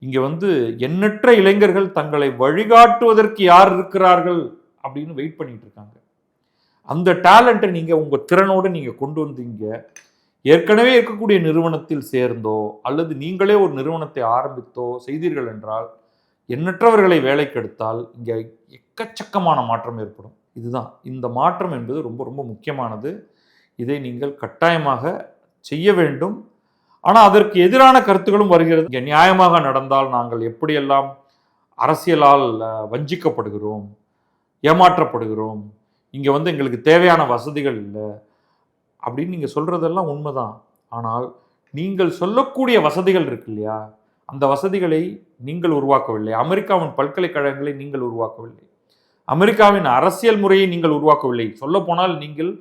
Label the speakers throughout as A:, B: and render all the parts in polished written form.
A: இங்க எண்ணற்ற இளைஞர்கள் தங்களை வழிகாட்டுவதற்கு யார் இருக்கிறார்கள் அப்படின்னு வெயிட் பண்ணிட்டு இருக்காங்க. அந்த டேலண்ட்டை நீங்க உங்க திறனோடு நீங்க கொண்டு வந்தீங்க. ஏற்கனவே இருக்கக்கூடிய நிறுவனத்தில் சேர்ந்தோ அல்லது நீங்களே ஒரு நிறுவனத்தை ஆரம்பித்தோ செய்தீர்கள் என்றால் எண்ணற்றவர்களை வேலைக்கு எடுத்தால் இங்க எக்கச்சக்கமான மாற்றம் ஏற்படும். இதுதான் இந்த மாற்றம் என்பது ரொம்ப ரொம்ப முக்கியமானது. இதை நீங்கள் கட்டாயமாக செய்ய வேண்டும். ஆனால் அதற்கு எதிரான கருத்துக்களும் வருகிறது. இங்கே நியாயமாக நடந்தால் நாங்கள் எப்படியெல்லாம் அரசியலால் வஞ்சிக்கப்படுகிறோம், ஏமாற்றப்படுகிறோம், இங்கே எங்களுக்கு தேவையான வசதிகள் இல்லை அப்படின்னு நீங்கள் சொல்கிறதெல்லாம் உண்மைதான். ஆனால் நீங்கள் சொல்லக்கூடிய வசதிகள் இருக்கு இல்லையா, அந்த வசதிகளை நீங்கள் உருவாக்கவில்லை. அமெரிக்காவின் பல்கலைக்கழகங்களை நீங்கள் உருவாக்கவில்லை. அமெரிக்காவின் அரசியல் முறையை நீங்கள் உருவாக்கவில்லை. சொல்லப்போனால் நீங்கள்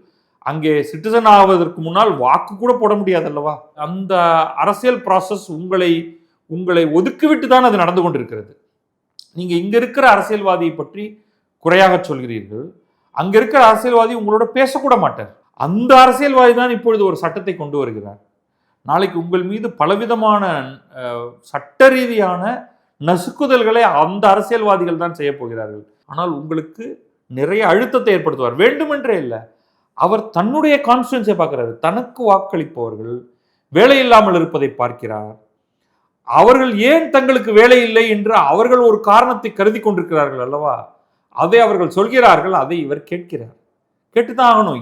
A: அங்கே சிட்டிசன் ஆவதற்கு முன்னால் வாக்கு கூட போட முடியாது அல்லவா? அந்த அரசியல் ப்ராசஸ் உங்களை ஒதுக்கிவிட்டு தான் அது நடந்து கொண்டிருக்கிறது. நீங்க இங்க இருக்கிற அரசியல்வாதியை பற்றி குறையாக சொல்கிறீர்கள். அங்க இருக்கிற அரசியல்வாதி உங்களோட பேசக்கூட மாட்டார். அந்த அரசியல்வாதி தான் இப்பொழுது ஒரு சட்டத்தை கொண்டு வருகிறார். நாளைக்கு உங்கள் மீது பலவிதமான சட்ட ரீதியான நசுக்குதல்களை அந்த அரசியல்வாதிகள் தான் செய்ய போகிறார்கள். ஆனால் உங்களுக்கு நிறைய அழுத்தத்தை ஏற்படுத்துவார். வேண்டுமென்றே இல்லை, அவர் தன்னுடைய கான்ஸ்டிடுவன்சியை பார்க்கிறார். தனக்கு வாக்களிப்பவர்கள் வேலை இல்லாமல் இருப்பதை பார்க்கிறார். அவர்கள் ஏன் தங்களுக்கு வேலை இல்லை என்று அவர்கள் ஒரு காரணத்தை கருதி கொண்டிருக்கிறார்கள் அல்லவா? அதை அவர்கள் சொல்கிறார்கள், அதை இவர் கேட்கிறார். கேட்டுதான் ஆகணும்.